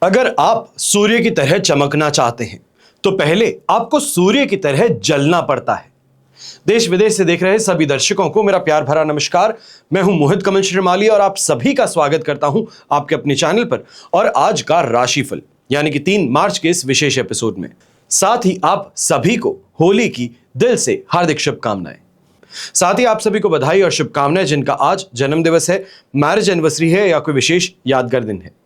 अगर आप सूर्य की तरह चमकना चाहते हैं तो पहले आपको सूर्य की तरह जलना पड़ता है। देश विदेश से देख रहे सभी दर्शकों को मेरा प्यार भरा नमस्कार। मैं हूं मोहित कमल श्रीमाली और आप सभी का स्वागत करता हूं आपके अपने चैनल पर और आज का राशिफल यानी कि 3 मार्च के इस विशेष एपिसोड में। साथ ही आप सभी को होली की दिल से हार्दिक शुभकामनाएं। साथ ही आप सभी को बधाई और शुभकामनाएं जिनका आज जन्म दिवस है, मैरिज एनिवर्सरी है या कोई विशेष यादगार दिन है।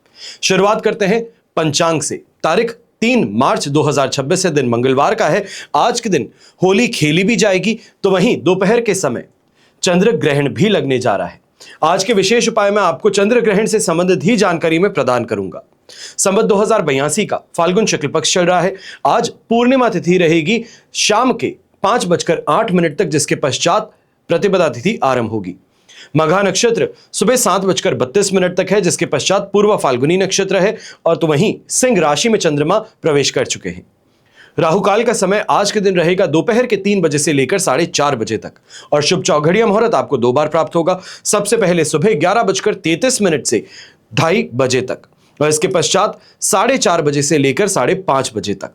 शुरुआत करते हैं पंचांग से। तारीख 3 मार्च 2026 से दिन मंगलवार का है। आज के दिन होली खेली भी जाएगी तो वहीं दोपहर के समय चंद्र ग्रहण भी लगने जा रहा है। आज के विशेष उपाय में आपको चंद्र ग्रहण से संबंधित ही जानकारी में प्रदान करूंगा। संवत 2082 का फाल्गुन शुक्ल पक्ष चल रहा है। आज पूर्णिमा तिथि रहेगी शाम के 5:08 तक, जिसके पश्चात प्रतिपदा तिथि आरंभ होगी। मघा नक्षत्र सुबह 7:32 तक है, जिसके पश्चात पूर्व फाल्गुनी नक्षत्र है और तो वहीं सिंह राशि में चंद्रमा प्रवेश कर चुके हैं। राहुकाल का समय आज के दिन रहेगा दोपहर के 3 बजे से लेकर 4:30 बजे तक और शुभ चौघड़िया मुहूर्त आपको 2 बार प्राप्त होगा। सबसे पहले सुबह 11:33 से 2:30 बजे तक और इसके पश्चात 4:30 बजे से लेकर 5:30 बजे तक।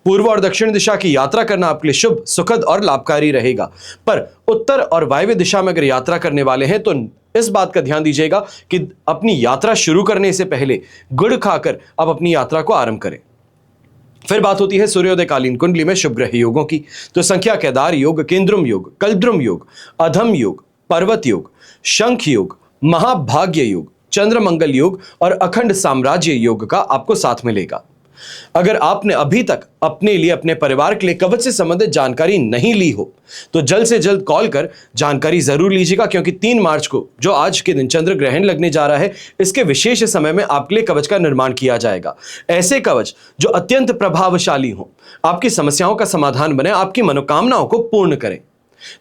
पूर्व और दक्षिण दिशा की यात्रा करना आपके लिए शुभ, सुखद और लाभकारी रहेगा। पर उत्तर और वायव्य दिशा में अगर यात्रा करने वाले हैं तो इस बात का ध्यान दीजिएगा कि अपनी यात्रा शुरू करने से पहले गुड़ खाकर आप अपनी यात्रा को आरंभ करें। फिर बात होती है सूर्योदय कालीन कुंडली में शुभ ग्रह योगों की। तो संख्या केदार योग, केंद्रुम योग, कल्द्रुम योग, अधम योग, पर्वत योग, शंख योग, महाभाग्य योग, चंद्रमंगल योग और अखंड साम्राज्य योग का आपको साथ मिलेगा। अगर आपने अभी तक अपने लिए, अपने परिवार के लिए कवच से संबंधित जानकारी नहीं ली हो तो जल्द से जल्द कॉल कर जानकारी जरूर लीजिएगा, क्योंकि 3 मार्च को जो आज के दिन चंद्र ग्रहण लगने जा रहा है, इसके विशेष समय में आपके लिए कवच का निर्माण किया जाएगा। ऐसे कवच जो अत्यंत प्रभावशाली हो, आपकी समस्याओं का समाधान बने, आपकी मनोकामनाओं को पूर्ण करें।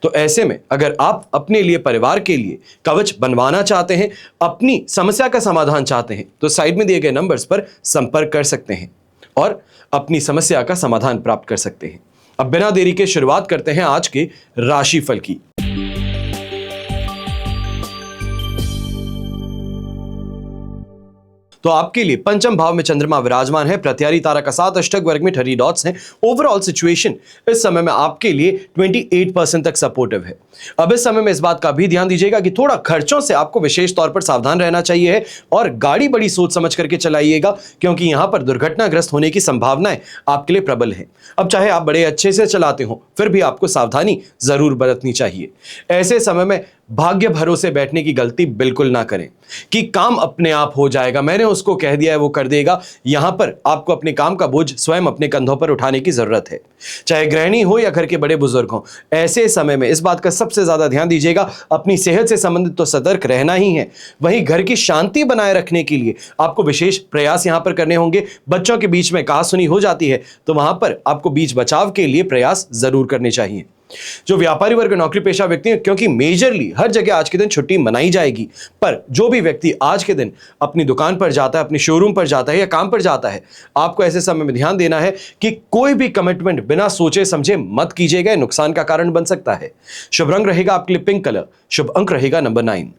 तो ऐसे में अगर आप अपने लिए, परिवार के लिए कवच बनवाना चाहते हैं, अपनी समस्या का समाधान चाहते हैं, तो साइड में दिए गए नंबर्स पर संपर्क कर सकते हैं और अपनी समस्या का समाधान प्राप्त कर सकते हैं। अब बिना देरी के शुरुआत करते हैं आज के राशिफल की। तो आपके लिए पंचम भाव में चंद्रमा विराजमान है। प्रत्यारी तारा का 7 अष्टक वर्ग में 30 डॉट्स हैं। ओवरऑल सिचुएशन इस समय में आपके लिए 28% तक सपोर्टिव है। अब इस समय में इस बात का भी ध्यान दीजिएगा कि थोड़ा खर्चों से आपको विशेष तौर पर सावधान रहना चाहिए है और गाड़ी बड़ी सोच समझ करके चलाइएगा, क्योंकि यहां पर दुर्घटनाग्रस्त होने की संभावनाएं आपके लिए प्रबल है। अब चाहे आप बड़े अच्छे से चलाते हो, फिर भी आपको सावधानी जरूर बरतनी चाहिए। ऐसे समय में भाग्य भरोसे बैठने की गलती बिल्कुल ना करें कि काम अपने आप हो जाएगा, मैंने उसको कह दिया है वो कर देगा। यहां पर आपको अपने काम का बोझ स्वयं अपने कंधों पर उठाने की जरूरत है, चाहे गृहिणी हो या घर के बड़े बुजुर्ग हो। ऐसे समय में इस बात का सबसे ज्यादा ध्यान दीजिएगा, अपनी सेहत से संबंधित तो सतर्क रहना ही है, वहीं घर की शांति बनाए रखने के लिए आपको विशेष प्रयास यहां पर करने होंगे। बच्चों के बीच में कहासुनी हो जाती है तो वहां पर आपको बीच बचाव के लिए प्रयास जरूर करने चाहिए। जो व्यापारी वर्ग, नौकरी पेशा व्यक्ति हैं, क्योंकि मेजरली हर जगह आज के दिन छुट्टी मनाई जाएगी, पर जो भी व्यक्ति आज के दिन अपनी दुकान पर जाता है, अपनी शोरूम पर जाता है या काम पर जाता है, आपको ऐसे समय में ध्यान देना है कि कोई भी कमिटमेंट बिना सोचे समझे मत कीजिएगा, नुकसान का कारण बन सकता है। शुभ रंग रहेगा आपके लिए पिंक कलर, शुभ अंक रहेगा नंबर 9।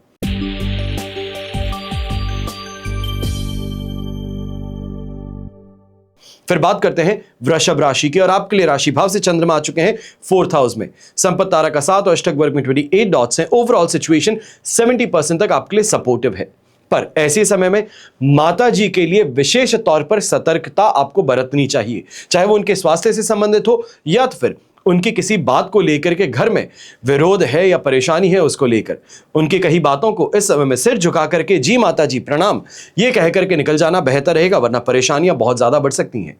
फिर बात करते हैं वृषभ राशि की और आपके लिए राशि भाव से चंद्रमा आ चुके हैं 4th हाउस में। संपत्ति तारा का 7 और अष्टक वर्ग में 28 डॉट्स हैं। ओवरऑल सिचुएशन 70% तक आपके लिए सपोर्टिव है। पर ऐसे समय में माता जी के लिए विशेष तौर पर सतर्कता आपको बरतनी चाहिए, चाहे वो उनके स्वास्थ्य से संबंधित हो या तो फिर उनकी किसी बात को लेकर के घर में विरोध है या परेशानी है, उसको लेकर उनकी कही बातों को इस समय में सिर झुका करके जी माता जी प्रणाम ये कह करके निकल जाना बेहतर रहेगा, वरना परेशानियां बहुत ज्यादा बढ़ सकती हैं।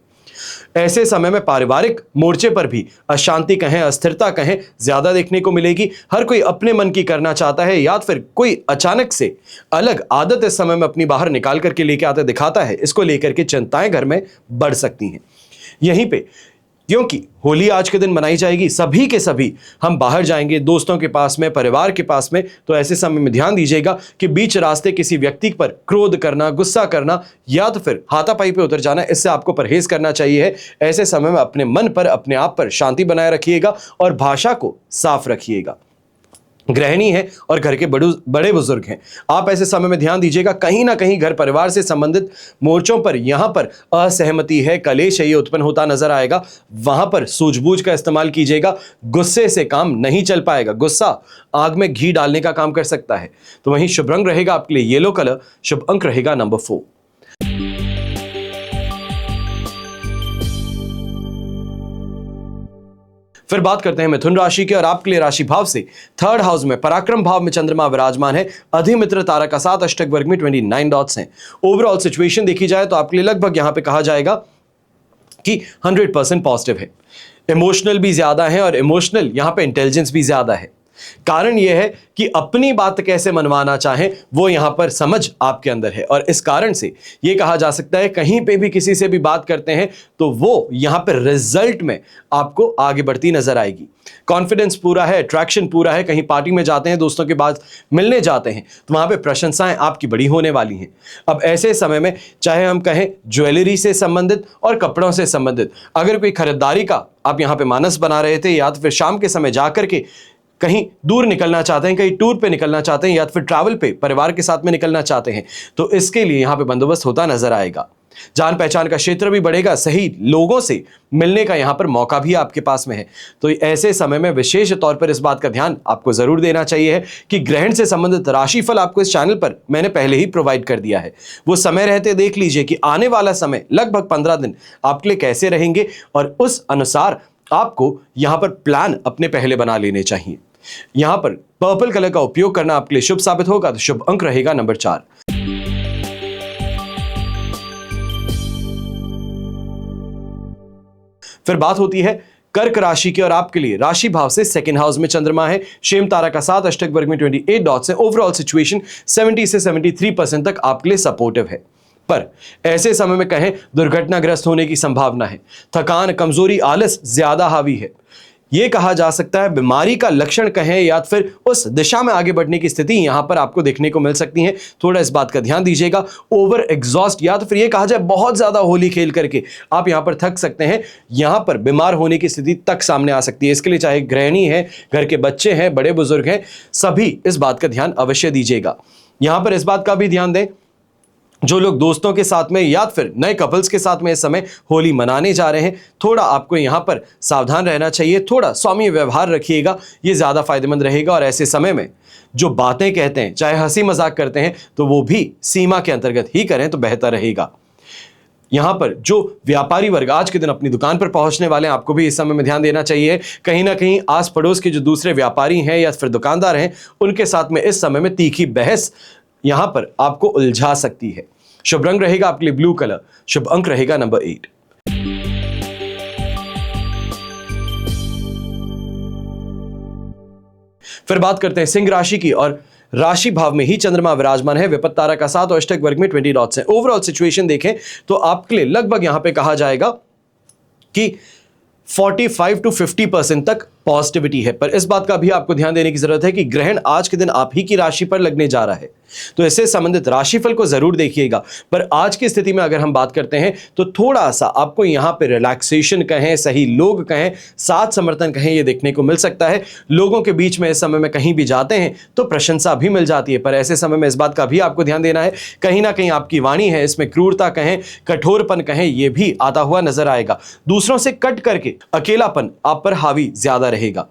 ऐसे समय में पारिवारिक मोर्चे पर भी अशांति कहें, अस्थिरता कहें, ज्यादा देखने को मिलेगी। हर कोई अपने मन की करना चाहता है या फिर कोई अचानक से अलग आदत इस समय में अपनी बाहर निकाल करके लेके आता दिखाता है, इसको लेकर के चिंताएं घर में बढ़ सकती हैं। यहीं पे क्योंकि होली आज के दिन मनाई जाएगी, सभी के सभी हम बाहर जाएंगे दोस्तों के पास में, परिवार के पास में, तो ऐसे समय में ध्यान दीजिएगा कि बीच रास्ते किसी व्यक्ति पर क्रोध करना, गुस्सा करना या तो फिर हाथापाई पे उतर जाना, इससे आपको परहेज करना चाहिए है। ऐसे समय में अपने मन पर, अपने आप पर शांति बनाए रखिएगा और भाषा को साफ रखिएगा। गृहिणी है और घर के बड़े बुजुर्ग हैं, आप ऐसे समय में ध्यान दीजिएगा, कहीं ना कहीं घर परिवार से संबंधित मोर्चों पर यहां पर असहमति है, कलेश है, ये उत्पन्न होता नजर आएगा। वहां पर सूझबूझ का इस्तेमाल कीजिएगा, गुस्से से काम नहीं चल पाएगा, गुस्सा आग में घी डालने का काम कर सकता है। तो वहीं शुभ रंग रहेगा आपके लिए येलो कलर, शुभ अंक रहेगा नंबर 4। फिर बात करते हैं मिथुन राशि की, और आपके लिए राशि भाव से थर्ड हाउस में पराक्रम भाव में चंद्रमा विराजमान है। अधिमित्र तारा का साथ, अष्टक वर्ग में 29 डॉट्स हैं। ओवरऑल सिचुएशन देखी जाए तो आपके लिए लगभग यहां पे कहा जाएगा कि 100% पॉजिटिव है। इमोशनल भी ज्यादा है और इमोशनल यहां पे इंटेलिजेंस भी ज्यादा है। कारण यह है कि अपनी बात कैसे मनवाना चाहें वो यहां पर समझ आपके अंदर है, और इस कारण से यह कहा जा सकता है कहीं पे भी किसी से भी बात करते हैं तो वो यहां पर रिजल्ट में आपको आगे बढ़ती नजर आएगी। कॉन्फिडेंस पूरा है, अट्रैक्शन पूरा है। कहीं पार्टी में जाते हैं, दोस्तों के बाद मिलने जाते हैं तो वहां पे प्रशंसाएं आपकी बड़ी होने वाली हैं। अब ऐसे समय में चाहे हम कहें ज्वेलरी से संबंधित और कपड़ों से संबंधित अगर कोई खरीदारी का आप यहां पे मानस बना रहे थे, या तो फिर शाम के समय जाकर के कहीं दूर निकलना चाहते हैं, कहीं टूर पे निकलना चाहते हैं, या फिर ट्रैवल पे परिवार के साथ में निकलना चाहते हैं, तो इसके लिए यहां पे बंदोबस्त होता नजर आएगा। जान पहचान का क्षेत्र भी बढ़ेगा, सही लोगों से मिलने का यहां पर मौका भी आपके पास में है। तो ऐसे समय में विशेष तौर पर इस बात का ध्यान आपको जरूर देना चाहिए है कि ग्रहण से संबंधित राशिफल आपको इस चैनल पर मैंने पहले ही प्रोवाइड कर दिया है। वो समय रहते देख लीजिए कि आने वाला समय लगभग 15 दिन आपके लिए कैसे रहेंगे, और उस अनुसार आपको यहां पर प्लान अपने पहले बना लेने चाहिए। यहां पर पर्पल कलर का उपयोग करना आपके लिए शुभ साबित होगा, तो शुभ अंक रहेगा नंबर 4। फिर बात होती है कर्क राशि की, और आपके लिए राशि भाव से सेकंड हाउस में चंद्रमा है। शेम तारा का साथ, अष्टक वर्ग में 28 डॉट्स है। ओवरऑल सिचुएशन 70 से 73% तक आपके लिए सपोर्टिव है। पर ऐसे समय में कहें दुर्घटनाग्रस्त होने की संभावना है, थकान, कमजोरी, आलस ज्यादा हावी है। यह कहा जा सकता है बीमारी का लक्षण कहें या फिर उस दिशा में आगे बढ़ने की स्थिति यहां पर आपको देखने को मिल सकती है। थोड़ा इस बात का ध्यान दीजिएगा। ओवर एग्जॉस्ट, या तो फिर यह कहा जाए बहुत ज्यादा होली खेल करके आप यहां पर थक सकते हैं, यहां पर बीमार होने की स्थिति तक सामने आ सकती है। इसके लिए चाहे गृहिणी है, घर के बच्चे हैं, बड़े बुजुर्ग हैं, सभी इस बात का ध्यान अवश्य दीजिएगा। यहां पर इस बात का भी ध्यान दें, जो लोग दोस्तों के साथ में या फिर नए कपल्स के साथ में इस समय होली मनाने जा रहे हैं, थोड़ा आपको यहां पर सावधान रहना चाहिए, थोड़ा सौम्य व्यवहार रखिएगा, ये ज्यादा फायदेमंद रहेगा। और ऐसे समय में जो बातें कहते हैं, चाहे हंसी मजाक करते हैं, तो वो भी सीमा के अंतर्गत ही करें तो बेहतर रहेगा। यहां पर जो व्यापारी वर्ग आज के दिन अपनी दुकान पर पहुंचने वाले हैं, आपको भी इस समय में ध्यान देना चाहिए। कहीं ना कहीं आस पड़ोस के जो दूसरे व्यापारी हैं या फिर दुकानदार हैं, उनके साथ में इस समय में तीखी बहस यहां पर आपको उलझा सकती है। शुभ रंग रहेगा आपके लिए ब्लू कलर, शुभ अंक रहेगा नंबर 8। फिर बात करते हैं सिंह राशि की, और राशि भाव में ही चंद्रमा विराजमान है। विपत्त तारा का साथ और अष्टक वर्ग में 20 डॉट्स है। ओवरऑल सिचुएशन देखें तो आपके लिए लगभग यहां पे कहा जाएगा कि 45 to 50% तक पॉजिटिविटी है। पर इस बात का भी आपको ध्यान देने की जरूरत है कि ग्रहण आज के दिन आप ही की राशि पर लगने जा रहा है, तो इससे संबंधित राशिफल को जरूर देखिएगा। पर आज की स्थिति में अगर हम बात करते हैं तो थोड़ा सा आपको यहां पे रिलैक्सेशन कहें, सही लोग कहें, साथ समर्थन कहें, ये देखने को मिल सकता है। लोगों के बीच में इस समय में कहीं भी जाते हैं तो प्रशंसा भी मिल जाती है। पर ऐसे समय में इस बात का भी आपको ध्यान देना है, कहीं ना कहीं आपकी वाणी है, इसमें क्रूरता कहें, कठोरपन कहें, यह भी आता हुआ नजर आएगा। दूसरों से कट करके अकेलापन आप पर हावी ज्यादा रहेगा।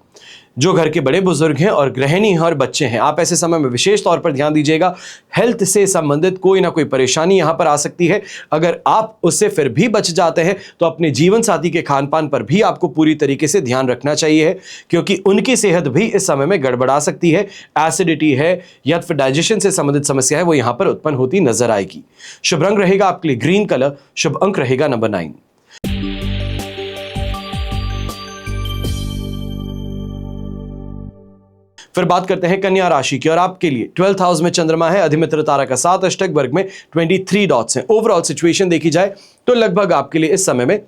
जो घर के बड़े बुजुर्ग हैं और गृहिणी हैं और बच्चे हैं, आप ऐसे समय में विशेष तौर पर ध्यान दीजिएगा। हेल्थ से संबंधित कोई ना कोई परेशानी यहां पर आ सकती है। अगर आप उससे फिर भी बच जाते हैं तो अपने जीवन साथी के खान पान पर भी आपको पूरी तरीके से ध्यान रखना चाहिए, क्योंकि उनकी सेहत भी इस समय में गड़बड़ा सकती है। एसिडिटी है या फिर डाइजेशन से संबंधित समस्या है, वो यहां पर उत्पन्न होती नजर आएगी। शुभ रंग रहेगा आपके लिए ग्रीन कलर, शुभ अंक रहेगा नंबर 9। फिर बात करते हैं कन्या राशि की, और आपके लिए 12th हाउस में चंद्रमा है। अधिमित्र तारा का साथ, अष्टक वर्ग में 23 डॉट्स हैं। ओवरऑल सिचुएशन देखी जाए तो लगभग आपके लिए इस समय में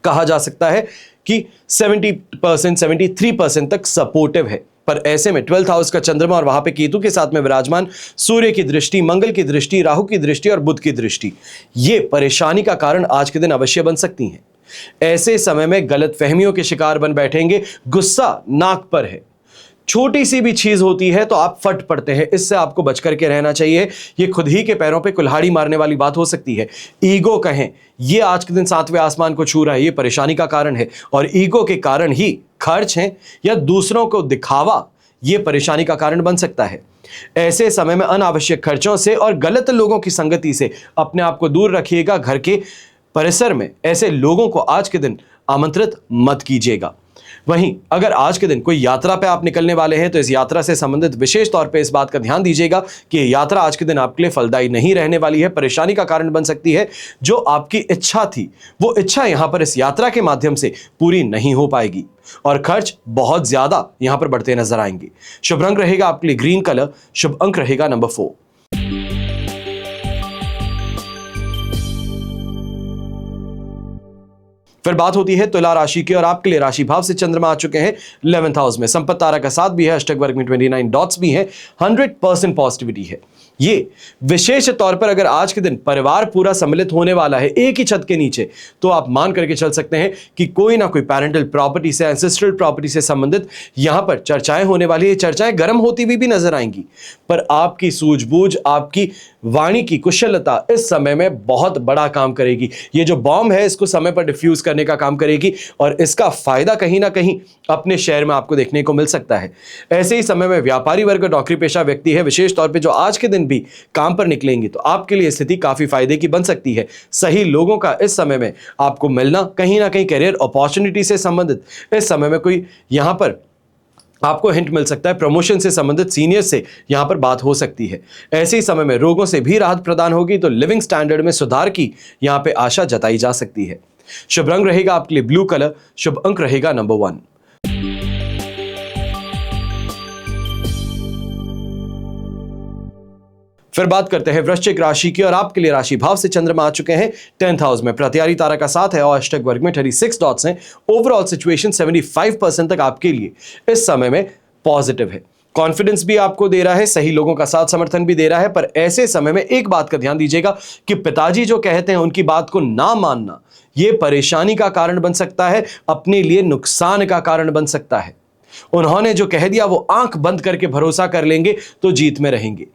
कहा जा सकता है कि 70% 73% तक सपोर्टिव है। पर ऐसे में 12th हाउस का चंद्रमा और वहां पे केतु के साथ में विराजमान, सूर्य की दृष्टि, मंगल की दृष्टि, राहु की दृष्टि और बुध की दृष्टि, ये परेशानी का कारण आज के दिन अवश्य बन सकती हैं। ऐसे समय में गलत फहमियों के शिकार बन बैठेंगे। गुस्सा नाक पर है, छोटी सी भी चीज होती है तो आप फट पड़ते हैं, इससे आपको बच करके रहना चाहिए। ये खुद ही के पैरों पे कुल्हाड़ी मारने वाली बात हो सकती है। ईगो कहें, ये आज के दिन 7वें आसमान को छू रहा है, ये परेशानी का कारण है। और ईगो के कारण ही खर्च है या दूसरों को दिखावा, ये परेशानी का कारण बन सकता है। ऐसे समय में अनावश्यक खर्चों से और गलत लोगों की संगति से अपने आप को दूर रखिएगा। घर के परिसर में ऐसे लोगों को आज के दिन आमंत्रित मत कीजिएगा। वहीं अगर आज के दिन कोई यात्रा पे आप निकलने वाले हैं तो इस यात्रा से संबंधित विशेष तौर पे इस बात का ध्यान दीजिएगा कि ये यात्रा आज के दिन आपके लिए फलदायी नहीं रहने वाली है, परेशानी का कारण बन सकती है। जो आपकी इच्छा थी वो इच्छा यहां पर इस यात्रा के माध्यम से पूरी नहीं हो पाएगी और खर्च बहुत ज्यादा यहां पर बढ़ते नजर आएंगे। शुभ रंग रहेगा आपके लिए ग्रीन कलर, शुभ अंक रहेगा नंबर 4। फिर बात होती है तुला राशि की और आपके लिए राशि भाव से चंद्रमा आ चुके हैं 11th हाउस में। संपत्ति तारा का साथ भी है, अष्टक वर्ग में 29 डॉट्स भी हैं, 100% पॉजिटिविटी है। ये विशेष तौर पर अगर आज के दिन परिवार पूरा सम्मिलित होने वाला है एक ही छत के नीचे, तो आप मान करके चल सकते हैं कि कोई ना कोई पैरेंटल प्रॉपर्टी से, एंसेस्ट्रल प्रॉपर्टी से संबंधित यहां पर चर्चाएं होने वाली है। चर्चाएं गर्म होती हुई भी नजर आएंगी, पर आपकी सूझबूझ, आपकी वाणी की कुशलता इस समय में बहुत बड़ा काम करेगी। ये जो बॉम्ब है इसको समय पर डिफ्यूज करने का काम करेगी और इसका फायदा कहीं ना कहीं अपने शहर में आपको देखने को मिल सकता है। ऐसे ही समय में व्यापारी वर्ग, नौकरी पेशा व्यक्ति है, विशेष तौर पे जो आज के दिन भी काम पर निकलेंगे, तो आपके लिए स्थिति काफी फायदे की बन सकती है। सही लोगों का इस समय में आपको मिलना, कहीं ना कहीं करियर अपॉर्चुनिटी से संबंधित इस समय में कोई यहां पर आपको हिंट मिल सकता है। प्रमोशन से संबंधित सीनियर से यहां पर बात हो सकती है। ऐसे ही समय में रोगों से भी राहत प्रदान होगी, तो लिविंग स्टैंडर्ड में सुधार की यहां पे आशा जताई जा सकती है। शुभ रंग रहेगा आपके लिए ब्लू कलर, शुभ अंक रहेगा नंबर 1। फिर बात करते हैं वृश्चिक राशि की और आपके लिए राशि भाव से चंद्रमा आ चुके हैं 10th हाउस में। प्रत्यारी तारा का साथ है और अष्टक वर्ग में 36 डॉट्स हैं। ओवरऑल सिचुएशन 75% तक आपके लिए इस समय में पॉजिटिव है। कॉन्फिडेंस भी आपको दे रहा है, सही लोगों का साथ समर्थन भी दे रहा है। पर ऐसे समय में एक बात का ध्यान दीजिएगा कि पिताजी जो कहते हैं उनकी बात को ना मानना, यह परेशानी का कारण बन सकता है, अपने लिए नुकसान का कारण बन सकता है। उन्होंने जो कह दिया वो आंख बंद करके भरोसा कर लेंगे तो जीत में रहेंगे।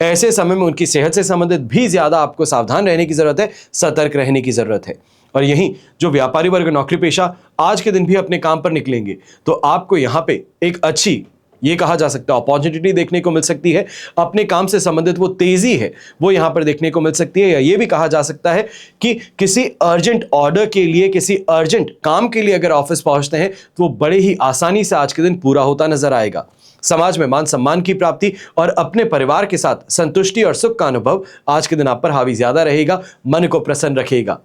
ऐसे समय में उनकी सेहत से संबंधित भी ज्यादा आपको सावधान रहने की जरूरत है, सतर्क रहने की जरूरत है। और यहीं जो व्यापारी वर्ग, नौकरी पेशा आज के दिन भी अपने काम पर निकलेंगे, तो आपको यहां पे एक अच्छी, ये कहा जा सकता है, अपॉर्चुनिटी देखने को मिल सकती है। अपने काम से संबंधित वो तेजी है वो यहां पर देखने को मिल सकती है। या ये भी कहा जा सकता है कि किसी अर्जेंट ऑर्डर के लिए, किसी अर्जेंट काम के लिए अगर ऑफिस पहुंचते हैं तो वो बड़े ही आसानी से आज के दिन पूरा होता नजर आएगा। समाज में मान सम्मान की प्राप्ति और अपने परिवार के साथ संतुष्टि और सुख का अनुभव आज के दिन आप पर हावी ज्यादा रहेगा, मन को प्रसन्न रखेगा।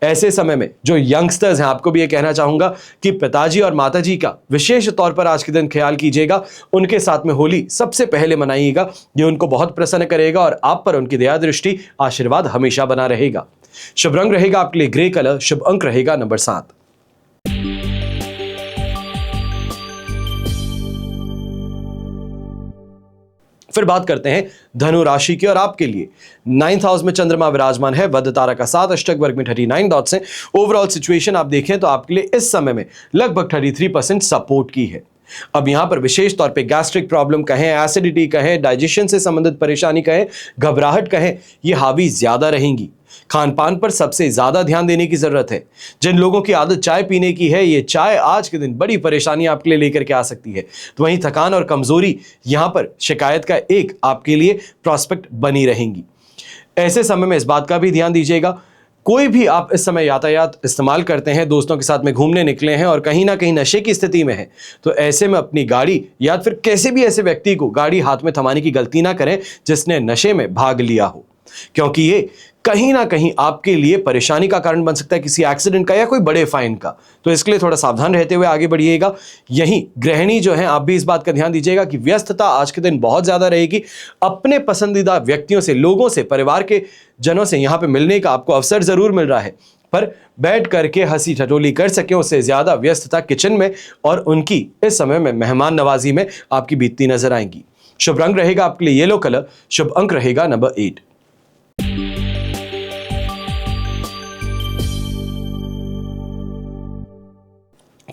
ऐसे समय में जो यंगस्टर्स हैं, आपको भी ये कहना चाहूंगा कि पिताजी और माताजी का विशेष तौर पर आज के दिन ख्याल कीजिएगा। उनके साथ में होली सबसे पहले मनाइएगा, ये उनको बहुत प्रसन्न करेगा और आप पर उनकी दया दृष्टि, आशीर्वाद हमेशा बना रहेगा। शुभ रंग रहेगा आपके लिए ग्रे कलर, शुभ अंक रहेगा नंबर 7। फिर बात करते हैं धनु राशि की और आपके लिए 9th हाउस में चंद्रमा विराजमान है, वध तारा का साथ, अष्टक वर्ग में 39 डॉट्स हैं। ओवरऑल सिचुएशन आप देखें तो आपके लिए इस समय में लगभग 33% सपोर्ट की है। अब यहां पर विशेष तौर पे गैस्ट्रिक प्रॉब्लम कहें, एसिडिटी कहें, डाइजेशन से संबंधित परेशानी कहें, घबराहट कहें, ये हावी ज्यादा रहेंगी। खान पान पर सबसे ज्यादा ध्यान देने की जरूरत है। जिन लोगों की आदत चाय पीने की है, ये चाय आज के दिन बड़ी परेशानी आपके लिए लेकर के आ सकती है। तो वहीं थकान और कमजोरी यहां पर शिकायत का एक आपके लिए प्रोस्पेक्ट बनी रहेंगी। ऐसे समय में इस बात का भी ध्यान दीजिएगा, कोई भी आप इस समय यातायात इस्तेमाल करते हैं, दोस्तों के साथ में घूमने निकले हैं और कहीं ना कहीं नशे की स्थिति में है, तो ऐसे में अपनी गाड़ी या फिर कैसे भी ऐसे व्यक्ति को गाड़ी हाथ में थमाने की गलती ना करें जिसने नशे में भाग लिया हो, क्योंकि ये कहीं ना कहीं आपके लिए परेशानी का कारण बन सकता है, किसी एक्सीडेंट का या कोई बड़े फाइन का। तो इसके लिए थोड़ा सावधान रहते हुए आगे बढ़िएगा। यहीं गृहिणी जो है, आप भी इस बात का ध्यान दीजिएगा कि व्यस्तता आज के दिन बहुत ज्यादा रहेगी। अपने पसंदीदा व्यक्तियों से, लोगों से, परिवार के जनों से यहां पे मिलने का आपको अवसर जरूर मिल रहा है, पर बैठ करके हंसी ठटोली कर सके उससे ज्यादा व्यस्तता किचन में और उनकी इस समय में मेहमान नवाजी में आपकी बीतती नजर आएंगी। शुभ रंग रहेगा आपके लिए येलो कलर, शुभ अंक रहेगा नंबर 8।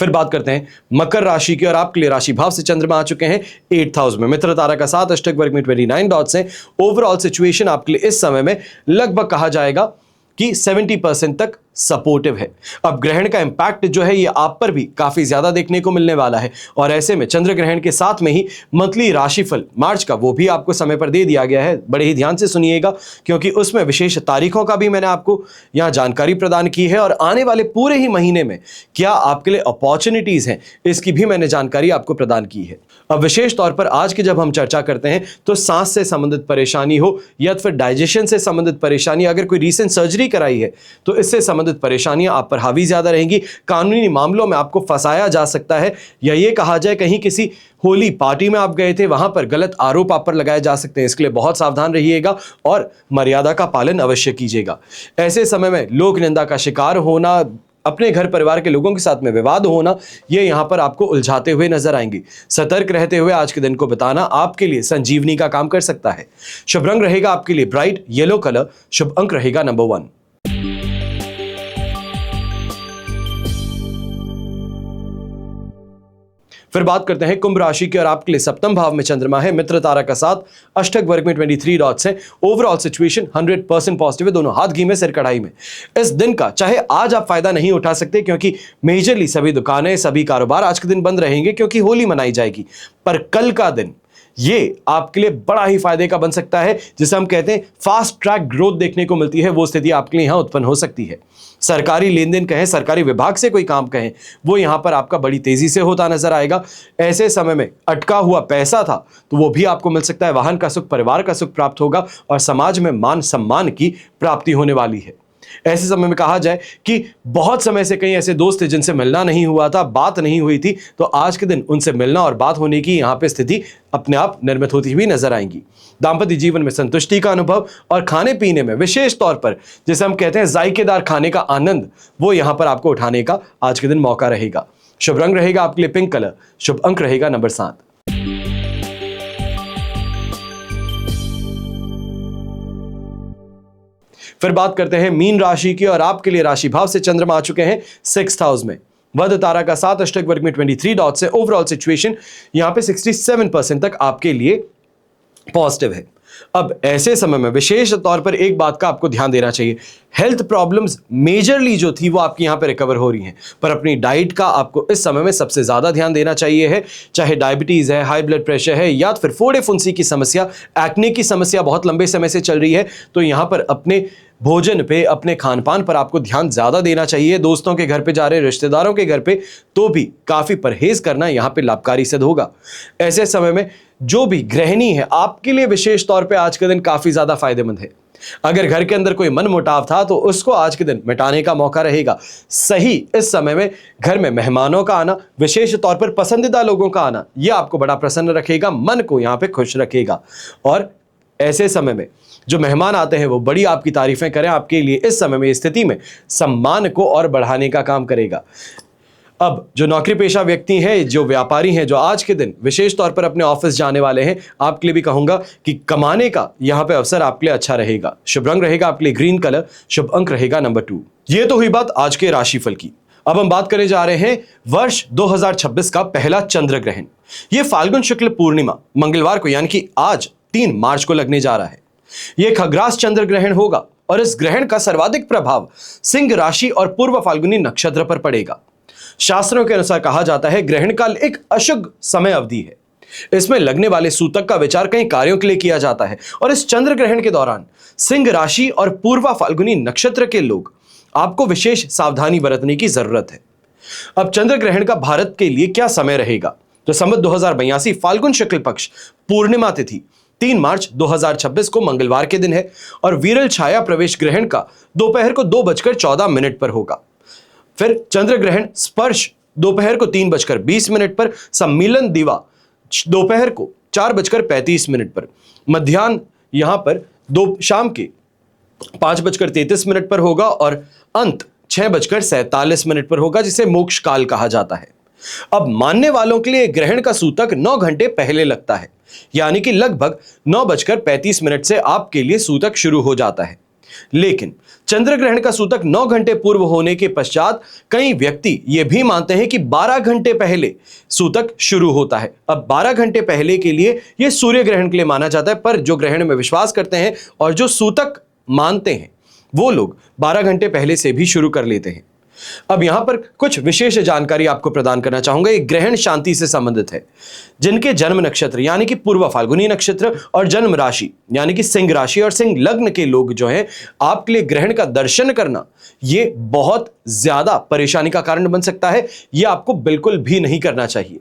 फिर बात करते हैं मकर राशि की और आपके लिए राशि भाव से चंद्रमा आ चुके हैं 8th हाउस में। मित्र तारा का साथ अष्टक वर्ग में 29 डॉट्स हैं। ओवरऑल सिचुएशन आपके लिए इस समय में लगभग कहा जाएगा कि 70% तक सपोर्टिव है। अब ग्रहण का इंपैक्ट जो है ये आप पर भी काफी ज्यादा देखने को मिलने वाला है और ऐसे में चंद्र ग्रहण के साथ में ही मंथली राशिफल मार्च का वो भी आपको समय पर दे दिया गया है। बड़े ही ध्यान से सुनिएगा क्योंकि उसमें विशेष तारीखों का भी मैंने आपको यहां जानकारी प्रदान की है और आने वाले पूरे ही महीने में क्या आपके लिए अपॉर्चुनिटीज हैं इसकी भी मैंने जानकारी आपको प्रदान की है। अब विशेष तौर पर आज की जब हम चर्चा करते हैं तो सांस से संबंधित परेशानी हो या फिर डाइजेशन से संबंधित परेशानी, अगर कोई रीसेंट सर्जरी कराई है तो इससे संबंधित परेशानियां आप पर हावी ज्यादा रहेंगी। कानूनी मामलों में आपको फंसाया जा सकता है या ये कहा जाए कहीं किसी होली पार्टी में आप गए थे वहां पर गलत आरोप आप पर लगाए जा सकते हैं। इसके लिए बहुत सावधान रहिएगा और मर्यादा का पालन अवश्य कीजिएगा। ऐसे समय में लोक निंदा का शिकार होना, अपने घर परिवार के लोगों के साथ में विवाद होना, ये यहां पर आपको उलझाते हुए नजर आएंगे। सतर्क रहते हुए आज के दिन को बिताना आपके लिए संजीवनी का काम कर सकता है। शुभ रंग रहेगा आपके लिए ब्राइट येलो कलर। शुभ अंक रहेगा नंबर 1। फिर बात करते हैं कुंभ राशि की और आपके लिए सप्तम भाव में चंद्रमा है। मित्र तारा का साथ अष्टक वर्ग में 23 डॉट्स हैं। ओवरऑल सिचुएशन 100% पॉजिटिव है। दोनों हाथ घी में सिर कढ़ाई में। इस दिन का चाहे आज आप फायदा नहीं उठा सकते क्योंकि मेजरली सभी दुकानें सभी कारोबार आज के दिन बंद रहेंगे क्योंकि होली मनाई जाएगी, पर कल का दिन ये आपके लिए बड़ा ही फायदे का बन सकता है। जिसे हम कहते हैं फास्ट ट्रैक ग्रोथ देखने को मिलती है, वो स्थिति आपके लिए यहां उत्पन्न हो सकती है। सरकारी लेन देन कहें, सरकारी विभाग से कोई काम कहें, वो यहां पर आपका बड़ी तेजी से होता नजर आएगा। ऐसे समय में अटका हुआ पैसा था तो वो भी आपको मिल सकता है। वाहन का सुख, परिवार का सुख प्राप्त होगा और समाज में मान सम्मान की प्राप्ति होने वाली है। ऐसे समय में कहा जाए कि बहुत समय से कई ऐसे दोस्त थे जिनसे मिलना नहीं हुआ था, बात नहीं हुई थी, तो आज के दिन उनसे मिलना और बात होने की यहां पे स्थिति अपने आप निर्मित होती हुई नजर आएंगी। दांपत्य जीवन में संतुष्टि का अनुभव और खाने पीने में विशेष तौर पर जिसे हम कहते हैं जायकेदार खाने का आनंद, वो यहां पर आपको उठाने का आज के दिन मौका रहेगा। शुभ रंग रहेगा आपके लिए पिंक कलर। शुभ अंक रहेगा नंबर 7। फिर बात करते हैं मीन राशि की और आपके लिए राशि भाव से चंद्रमा आ चुके हैं 6th हाउस में। वध तारा का साथ अष्टक वर्ग में 23 डॉट्स है। ओवरऑल सिचुएशन यहां पे 67% तक आपके लिए पॉजिटिव है। अब ऐसे समय में विशेष तौर पर एक बात का आपको ध्यान देना चाहिए। हेल्थ प्रॉब्लम्स मेजरली जो थी वो आपकी यहां पे रिकवर हो रही हैं, पर अपनी डाइट का आपको इस समय में सबसे ज्यादा ध्यान देना चाहिए है। चाहे डायबिटीज है, हाई ब्लड प्रेशर है या फिर फोड़े फुंसी की समस्या, एक्ने की समस्या बहुत लंबे समय से चल रही है, तो यहां पर अपने भोजन पे, अपने खान पान पर आपको ध्यान ज्यादा देना चाहिए। दोस्तों के घर पे जा रहे, रिश्तेदारों के घर पे, तो भी काफी परहेज करना यहां पे लाभकारी सिद्ध होगा। ऐसे समय में जो भी गृहिणी है आपके लिए विशेष तौर पे आज के दिन काफी ज्यादा फायदेमंद है। अगर घर के अंदर कोई मनमुटाव था तो उसको आज के दिन मिटाने का मौका रहेगा। सही इस समय में घर में मेहमानों का आना, विशेष तौर पर पसंदीदा लोगों का आना, यह आपको बड़ा प्रसन्न रखेगा, मन को यहां पे खुश रखेगा। और ऐसे समय में जो मेहमान आते हैं वो बड़ी आपकी तारीफें करें, आपके लिए इस समय में, स्थिति में सम्मान को और बढ़ाने का काम करेगा। अब जो नौकरी पेशा व्यक्ति हैं, जो व्यापारी हैं, जो आज के दिन विशेष तौर पर अपने ऑफिस जाने वाले हैं, आपके लिए भी कहूंगा कि कमाने का यहां पे अवसर आपके लिए अच्छा रहेगा। शुभ रंग रहेगा आपके लिए ग्रीन कलर। शुभ अंक रहेगा नंबर 2। ये तो हुई बात आज के राशिफल की। अब हम बात करने जा रहे हैं वर्ष 2026 का पहला चंद्र ग्रहण। ये फाल्गुन शुक्ल पूर्णिमा मंगलवार को यानी कि आज 3 मार्च को लगने जा रहा है। यह खग्रास चंद्र ग्रहण होगा और इस ग्रहण का सर्वाधिक प्रभाव सिंह राशि और पूर्व फाल्गुनी नक्षत्र पर पड़ेगा। शास्त्रों के अनुसार कहा जाता है ग्रहण काल एक अशुभ समय अवधि है। इसमें लगने वाले सूतक का विचार कई कार्यों के लिए किया जाता है और इस चंद्र ग्रहण के दौरान सिंह राशि और पूर्व फाल्गुनी नक्षत्र के लोग आपको विशेष सावधानी बरतने की जरूरत है। अब चंद्र ग्रहण का भारत के लिए क्या समय रहेगा, तो संवत 2082 फाल्गुन शुक्ल पक्ष पूर्णिमा तिथि 3 मार्च 2026 को मंगलवार के दिन है और वीरल छाया प्रवेश ग्रहण का दोपहर को 2:14 पर होगा। फिर चंद्र ग्रहण स्पर्श दोपहर को 3:20 पर, सम्मिलन दिवा दोपहर को 4:35 पर, मध्याह्न यहां पर शाम के 5:33 पर होगा और अंत 6:47 पर होगा, जिसे मोक्ष काल कहा जाता है। अब मानने वालों के लिए ग्रहण का सूतक 9 घंटे पहले लगता है, यानी कि लगभग 9:35 से आपके लिए सूतक शुरू हो जाता है। लेकिन चंद्र ग्रहण का सूतक 9 घंटे पूर्व होने के पश्चात कई व्यक्ति ये भी मानते हैं कि 12 घंटे पहले सूतक शुरू होता है। अब 12 घंटे पहले के लिए यह सूर्य ग्रहण के लिए माना जाता है, पर जो ग्रहण में विश्वास करते हैं और जो सूतक मानते हैं वो लोग 12 घंटे पहले से भी शुरू कर लेते हैं। अब यहां पर कुछ विशेष जानकारी आपको प्रदान करना चाहूंगा। एक ग्रहण शांति से संबंधित है। जिनके जन्म नक्षत्र यानी कि पूर्व फाल्गुनी नक्षत्र और जन्म राशि यानी कि सिंह राशि और सिंह लग्न के लोग जो हैं, आपके लिए ग्रहण का दर्शन करना यह बहुत ज्यादा परेशानी का कारण बन सकता है। यह आपको बिल्कुल भी नहीं करना चाहिए।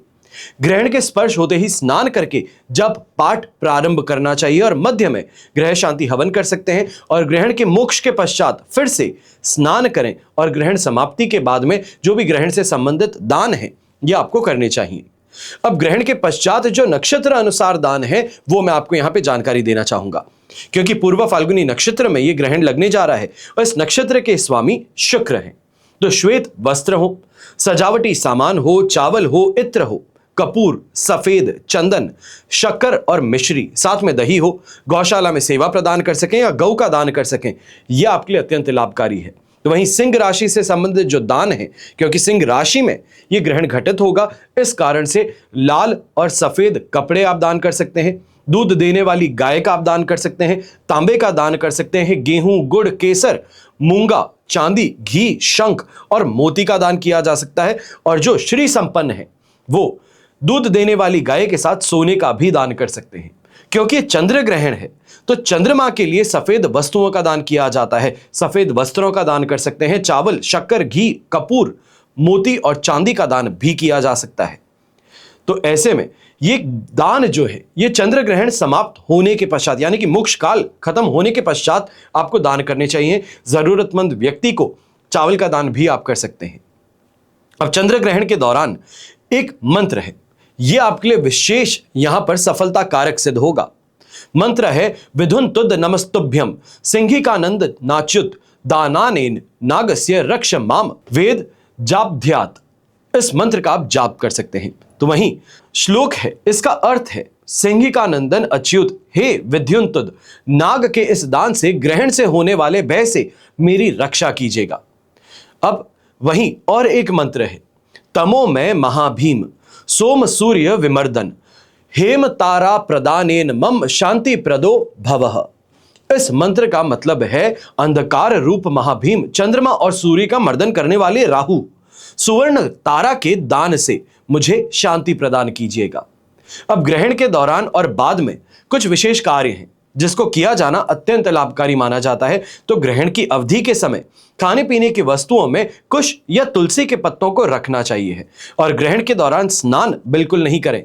ग्रहण के स्पर्श होते ही स्नान करके जब पाठ प्रारंभ करना चाहिए और मध्य में ग्रह शांति हवन कर सकते हैं और ग्रहण के मोक्ष के पश्चात फिर से स्नान करें और ग्रहण समाप्ति के बाद में जो भी ग्रहण से संबंधित दान है ये आपको करने चाहिए। अब ग्रहण के पश्चात जो नक्षत्र अनुसार दान है वो मैं आपको यहां पे जानकारी देना चाहूंगा, क्योंकि पूर्व फाल्गुनी नक्षत्र में यह ग्रहण लगने जा रहा है और इस नक्षत्र के स्वामी शुक्र हैं। तो श्वेत वस्त्र हो, सजावटी सामान हो, चावल हो, इत्र हो, कपूर, सफेद, चंदन, शक्कर और मिश्री, साथ में दही हो, गौशाला में सेवा प्रदान कर सकें या गौ का दान कर सकें, यह आपके लिए अत्यंत लाभकारी है। तो वहीं सिंह राशि से संबंधित जो दान है, क्योंकि सिंह राशि में यह ग्रहण घटित होगा, इस कारण से लाल और सफेद कपड़े आप दान कर सकते हैं। दूध देने वाली गाय का आप दान कर सकते हैं। तांबे का दान कर सकते हैं। गेहूं, गुड़, केसर, मूंगा, चांदी, घी, शंख और मोती का दान किया जा सकता है। और जो श्री संपन्न है वो दूध देने वाली गाय के साथ सोने का भी दान कर सकते हैं। क्योंकि चंद्र ग्रहण है तो चंद्रमा के लिए सफेद वस्तुओं का दान किया जाता है। सफेद वस्त्रों का दान कर सकते हैं। चावल, शक्कर, घी, कपूर, मोती और चांदी का दान भी किया जा सकता है। तो ऐसे में ये दान जो है ये चंद्र ग्रहण समाप्त होने के पश्चात यानी कि मोक्ष काल खत्म होने के पश्चात आपको दान करने चाहिए। जरूरतमंद व्यक्ति को चावल का दान भी आप कर सकते हैं। अब चंद्र ग्रहण के दौरान एक मंत्र है, यह आपके लिए विशेष यहां पर सफलता कारक सिद्ध होगा। मंत्र है विधुन तुद नमस्तुभ्यम सिंहिकानंद नाच्युत दानानेन नागस्य रक्ष माम वेद जापध्यात। इस मंत्र का आप जाप कर सकते हैं। तो वहीं श्लोक है, इसका अर्थ है सिंहिकानंदन अच्युत, हे विद्युन तुद, नाग के इस दान से ग्रहण से होने वाले भय से मेरी रक्षा कीजिएगा। अब वहीं और एक मंत्र है, तमो में महाभीम सोम सूर्य विमर्दन हेम तारा प्रदानेन मम शांति प्रदो भवः। इस मंत्र का मतलब है अंधकार रूप महाभीम चंद्रमा और सूर्य का मर्दन करने वाले राहु सुवर्ण तारा के दान से मुझे शांति प्रदान कीजिएगा। अब ग्रहण के दौरान और बाद में कुछ विशेष कार्य हैं जिसको किया जाना अत्यंत लाभकारी माना जाता है। तो ग्रहण की अवधि के समय खाने पीने की वस्तुओं में कुश या तुलसी के पत्तों को रखना चाहिए है और ग्रहण के दौरान स्नान बिल्कुल नहीं करें।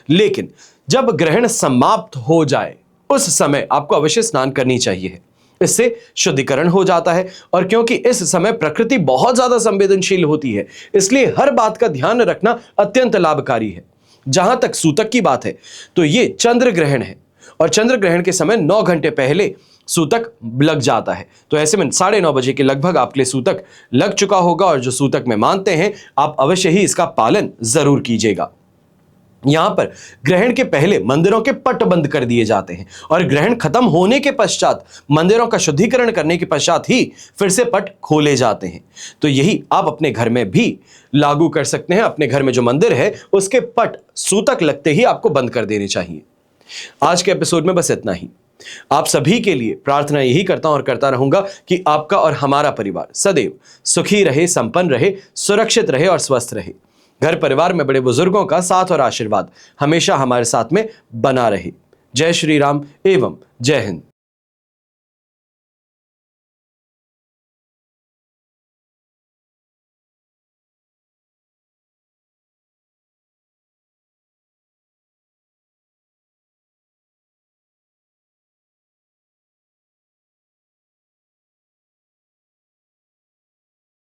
लेकिन जब ग्रहण समाप्त हो जाए उस समय आपको अवश्य स्नान करनी चाहिए। इससे शुद्धिकरण हो जाता है और क्योंकि इस समय प्रकृति बहुत ज्यादा संवेदनशील होती है, इसलिए हर बात का ध्यान रखना अत्यंत लाभकारी है। जहां तक सूतक की बात है तो ये चंद्र ग्रहण है और चंद्र ग्रहण के समय 9 घंटे पहले सूतक लग जाता है। तो ऐसे में 9:30 बजे के लगभग आपके लिए सूतक लग चुका होगा और जो सूतक में मानते हैं आप अवश्य ही इसका पालन जरूर कीजिएगा। यहां पर ग्रहण के पहले मंदिरों के पट बंद कर दिए जाते हैं और ग्रहण खत्म होने के पश्चात मंदिरों का शुद्धिकरण करने के पश्चात ही फिर से पट खोले जाते हैं। तो यही आप अपने घर में भी लागू कर सकते हैं। अपने घर में जो मंदिर है उसके पट सूतक लगते ही आपको बंद कर देने चाहिए। आज के एपिसोड में बस इतना ही। आप सभी के लिए प्रार्थना यही करता हूं और करता रहूंगा कि आपका और हमारा परिवार सदैव सुखी रहे, संपन्न रहे, सुरक्षित रहे और स्वस्थ रहे। घर परिवार में बड़े बुजुर्गों का साथ और आशीर्वाद हमेशा हमारे साथ में बना रहे। जय श्री राम एवं जय हिंद।